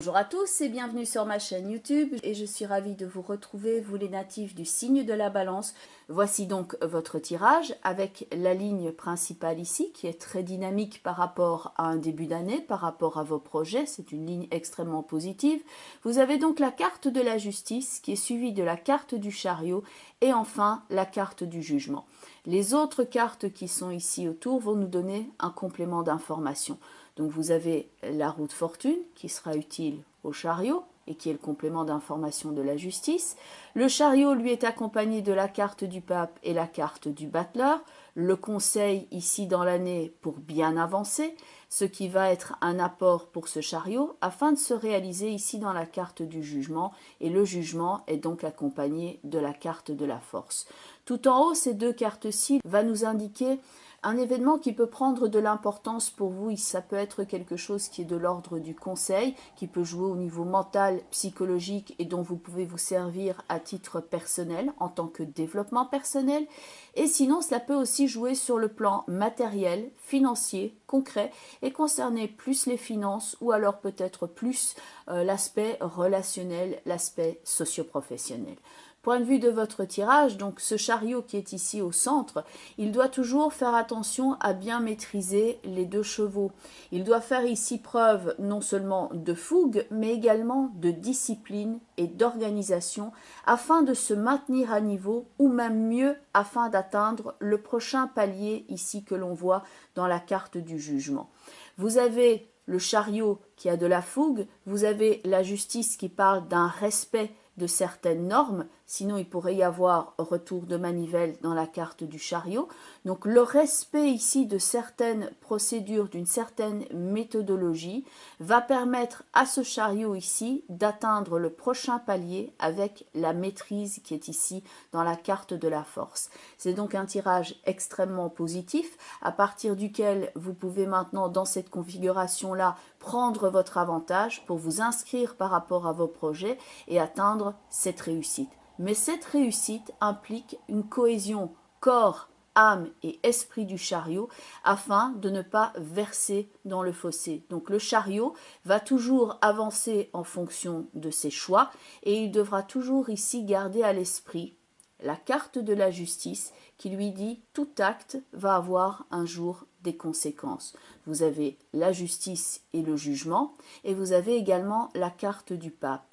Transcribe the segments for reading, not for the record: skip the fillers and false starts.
Bonjour à tous et bienvenue sur ma chaîne YouTube et je suis ravie de vous retrouver, vous les natifs du signe de la balance. Voici donc votre tirage avec la ligne principale ici qui est très dynamique par rapport à un début d'année, par rapport à vos projets, c'est une ligne extrêmement positive. Vous avez donc la carte de la justice qui est suivie de la carte du chariot et enfin la carte du jugement. Les autres cartes qui sont ici autour vont nous donner un complément d'information. Donc vous avez la roue de fortune qui sera utile au chariot et qui est le complément d'information de la justice. Le chariot lui est accompagné de la carte du pape et la carte du battleur. Le conseil ici dans l'année pour bien avancer, ce qui va être un apport pour ce chariot afin de se réaliser ici dans la carte du jugement et le jugement est donc accompagné de la carte de la force. Tout en haut, ces deux cartes-ci vont nous indiquer un événement qui peut prendre de l'importance pour vous, ça peut être quelque chose qui est de l'ordre du conseil, qui peut jouer au niveau mental, psychologique et dont vous pouvez vous servir à titre personnel, en tant que développement personnel. Et sinon, cela peut aussi jouer sur le plan matériel, financier, concret et concerner plus les finances ou alors peut-être plus l'aspect relationnel, l'aspect socio-professionnel. Point de vue de votre tirage, donc ce chariot qui est ici au centre, il doit toujours faire attention à bien maîtriser les deux chevaux. Il doit faire ici preuve non seulement de fougue, mais également de discipline et d'organisation afin de se maintenir à niveau ou même mieux afin d'atteindre le prochain palier ici que l'on voit dans la carte du jugement. Vous avez le chariot qui a de la fougue, vous avez la justice qui parle d'un respect de certaines normes, sinon il pourrait y avoir retour de manivelle dans la carte du chariot. Donc le respect ici de certaines procédures, d'une certaine méthodologie, va permettre à ce chariot ici d'atteindre le prochain palier avec la maîtrise qui est ici dans la carte de la force. C'est donc un tirage extrêmement positif à partir duquel vous pouvez maintenant dans cette configuration-là prendre votre avantage pour vous inscrire par rapport à vos projets et atteindre cette réussite. Mais cette réussite implique une cohésion corps, âme et esprit du chariot afin de ne pas verser dans le fossé. Donc le chariot va toujours avancer en fonction de ses choix et il devra toujours ici garder à l'esprit la carte de la justice qui lui dit tout acte va avoir un jour des conséquences. Vous avez la justice et le jugement et vous avez également la carte du pape.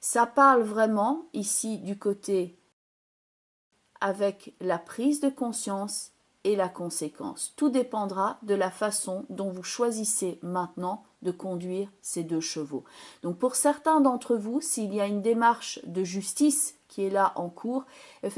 Ça parle vraiment ici du côté avec la prise de conscience et la conséquence. Tout dépendra de la façon dont vous choisissez maintenant de conduire ces deux chevaux. Donc pour certains d'entre vous, s'il y a une démarche de justice qui est là en cours,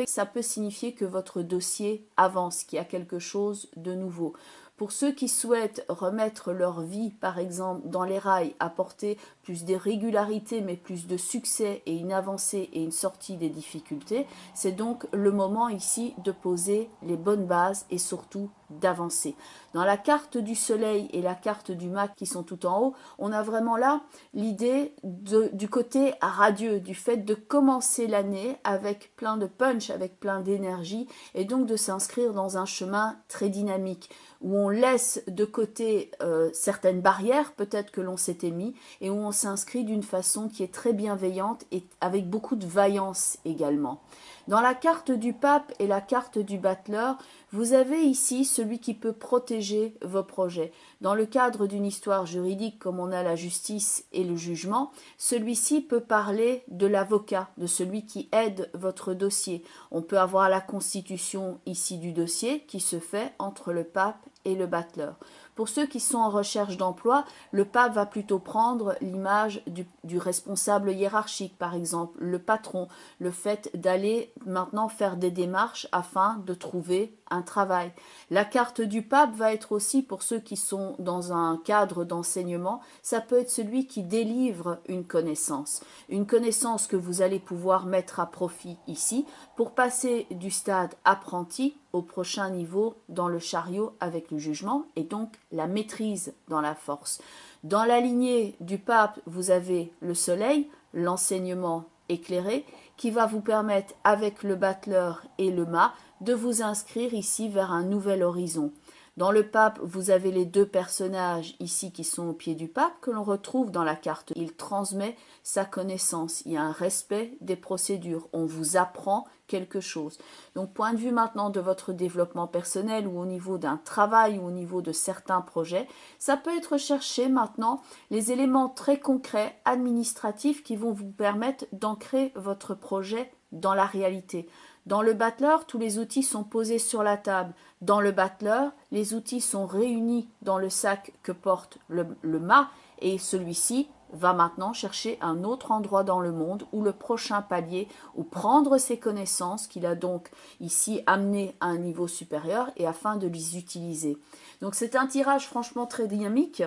ça peut signifier que votre dossier avance, qu'il y a quelque chose de nouveau. Pour ceux qui souhaitent remettre leur vie, par exemple, dans les rails, apporter plus de régularité, mais plus de succès et une avancée et une sortie des difficultés, c'est donc le moment ici de poser les bonnes bases et surtout d'avancer. Dans la carte du soleil et la carte du mât qui sont tout en haut, on a vraiment là l'idée du côté radieux, du fait de commencer l'année avec plein de punch, avec plein d'énergie et donc de s'inscrire dans un chemin très dynamique où on laisse de côté certaines barrières peut-être que l'on s'était mis et où on s'inscrit d'une façon qui est très bienveillante et avec beaucoup de vaillance également. Dans la carte du pape et la carte du battleur, vous avez ici celui qui peut protéger vos projets. Dans le cadre d'une histoire juridique comme on a la justice et le jugement, celui-ci peut parler de l'avocat, de celui qui aide votre dossier. On peut avoir la constitution ici du dossier qui se fait entre le pape et le battleur. Pour ceux qui sont en recherche d'emploi, le pape va plutôt prendre l'image du responsable hiérarchique, par exemple, le patron, le fait d'aller maintenant faire des démarches afin de trouver un travail. La carte du pape va être aussi pour ceux qui sont dans un cadre d'enseignement, ça peut être celui qui délivre une connaissance que vous allez pouvoir mettre à profit ici pour passer du stade apprenti au prochain niveau dans le chariot avec le jugement et donc la maîtrise dans la force. Dans la lignée du pape, vous avez le soleil, l'enseignement éclairé, qui va vous permettre avec le battleur et le mât de vous inscrire ici vers un nouvel horizon. Dans le pape, vous avez les deux personnages ici qui sont au pied du pape que l'on retrouve dans la carte. Il transmet sa connaissance, il y a un respect des procédures, on vous apprend quelque chose. Donc point de vue maintenant de votre développement personnel ou au niveau d'un travail ou au niveau de certains projets, ça peut être chercher maintenant les éléments très concrets, administratifs qui vont vous permettre d'ancrer votre projet dans la réalité. Dans le battleur, tous les outils sont posés sur la table. Dans le battleur, les outils sont réunis dans le sac que porte le mât et celui-ci va maintenant chercher un autre endroit dans le monde ou le prochain palier ou prendre ses connaissances qu'il a donc ici amenées à un niveau supérieur et afin de les utiliser. Donc c'est un tirage franchement très dynamique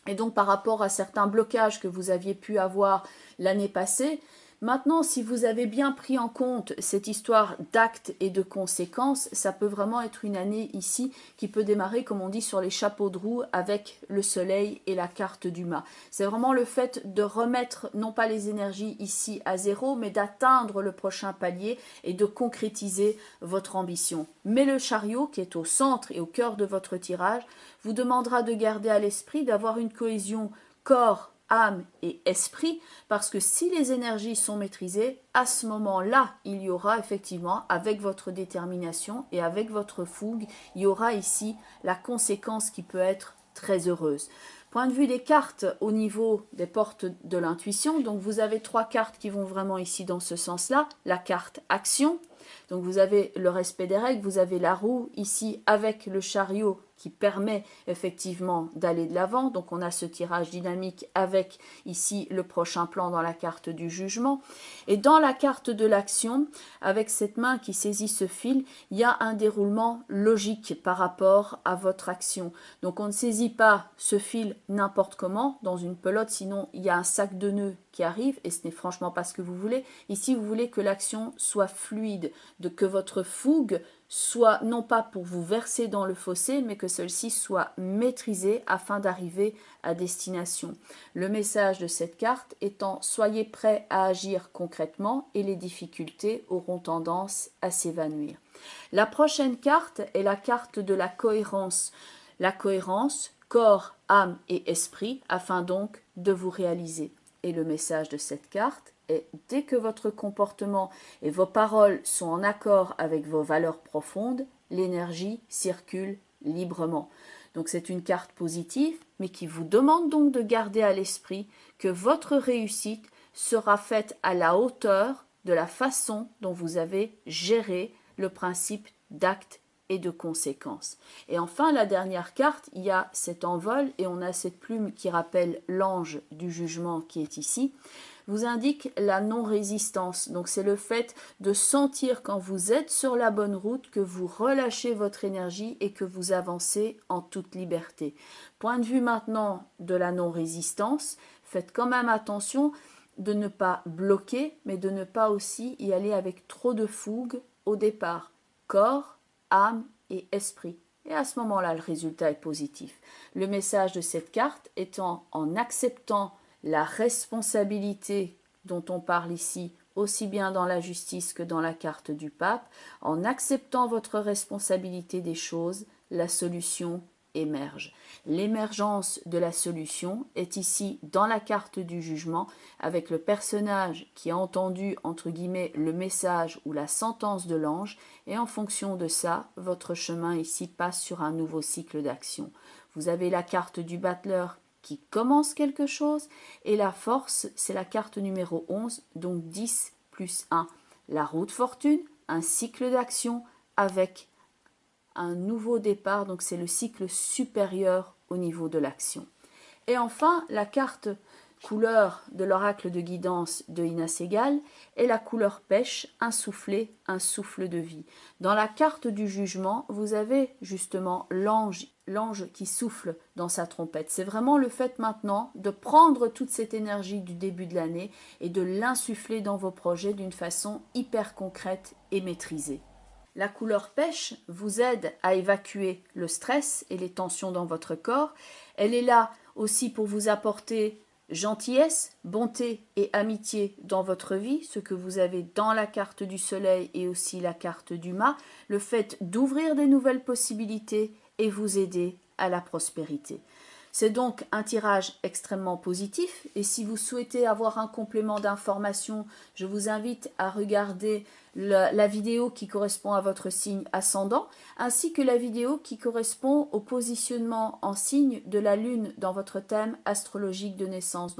et donc par rapport à certains blocages que vous aviez pu avoir l'année passée, maintenant, si vous avez bien pris en compte cette histoire d'actes et de conséquences, ça peut vraiment être une année ici qui peut démarrer, comme on dit, sur les chapeaux de roue avec le soleil et la carte du mât. C'est vraiment le fait de remettre, non pas les énergies ici à zéro, mais d'atteindre le prochain palier et de concrétiser votre ambition. Mais le chariot, qui est au centre et au cœur de votre tirage, vous demandera de garder à l'esprit d'avoir une cohésion corps, âme et esprit, parce que si les énergies sont maîtrisées, à ce moment-là, il y aura effectivement, avec votre détermination et avec votre fougue, il y aura ici la conséquence qui peut être très heureuse. Point de vue des cartes au niveau des portes de l'intuition, donc vous avez 3 cartes qui vont vraiment ici dans ce sens-là. La carte action, donc vous avez le respect des règles, vous avez la roue ici avec le chariot qui permet effectivement d'aller de l'avant. Donc on a ce tirage dynamique avec ici le prochain plan dans la carte du jugement. Et dans la carte de l'action, avec cette main qui saisit ce fil, il y a un déroulement logique par rapport à votre action. Donc on ne saisit pas ce fil n'importe comment dans une pelote, sinon il y a un sac de nœuds qui arrive et ce n'est franchement pas ce que vous voulez. Ici, vous voulez que l'action soit fluide, que votre fougue soit non pas pour vous verser dans le fossé, mais que celle-ci soit maîtrisée afin d'arriver à destination. Le message de cette carte étant « Soyez prêts à agir concrètement et les difficultés auront tendance à s'évanouir ». La prochaine carte est la carte de la cohérence. La cohérence, corps, âme et esprit, afin donc de vous réaliser. Et le message de cette carte est dès que votre comportement et vos paroles sont en accord avec vos valeurs profondes, l'énergie circule librement. Donc c'est une carte positive, mais qui vous demande donc de garder à l'esprit que votre réussite sera faite à la hauteur de la façon dont vous avez géré le principe d'acte et de conséquences. Et enfin, la dernière carte, il y a cet envol et on a cette plume qui rappelle l'ange du jugement qui est ici, vous indique la non-résistance. Donc c'est le fait de sentir quand vous êtes sur la bonne route que vous relâchez votre énergie et que vous avancez en toute liberté. Point de vue maintenant de la non-résistance, faites quand même attention de ne pas bloquer, mais de ne pas aussi y aller avec trop de fougue au départ. Corps, âme et esprit. Et à ce moment-là, le résultat est positif. Le message de cette carte étant en acceptant la responsabilité dont on parle ici, aussi bien dans la justice que dans la carte du pape, en acceptant votre responsabilité des choses, la solution émerge. L'émergence de la solution est ici dans la carte du jugement avec le personnage qui a entendu entre guillemets le message ou la sentence de l'ange et en fonction de ça, votre chemin ici passe sur un nouveau cycle d'action. Vous avez la carte du battleur qui commence quelque chose et la force, c'est la carte numéro 11, donc 10 plus 1. La roue de fortune, un cycle d'action avec un nouveau départ, donc c'est le cycle supérieur au niveau de l'action. Et enfin, la carte couleur de l'oracle de guidance de Ina Segal est la couleur pêche, un soufflet, un souffle de vie. Dans la carte du jugement, vous avez justement l'ange qui souffle dans sa trompette. C'est vraiment le fait maintenant de prendre toute cette énergie du début de l'année et de l'insuffler dans vos projets d'une façon hyper concrète et maîtrisée. La couleur pêche vous aide à évacuer le stress et les tensions dans votre corps. Elle est là aussi pour vous apporter gentillesse, bonté et amitié dans votre vie, ce que vous avez dans la carte du soleil et aussi la carte du mât, le fait d'ouvrir des nouvelles possibilités et vous aider à la prospérité. C'est donc un tirage extrêmement positif et si vous souhaitez avoir un complément d'information, je vous invite à regarder la vidéo qui correspond à votre signe ascendant ainsi que la vidéo qui correspond au positionnement en signe de la lune dans votre thème astrologique de naissance.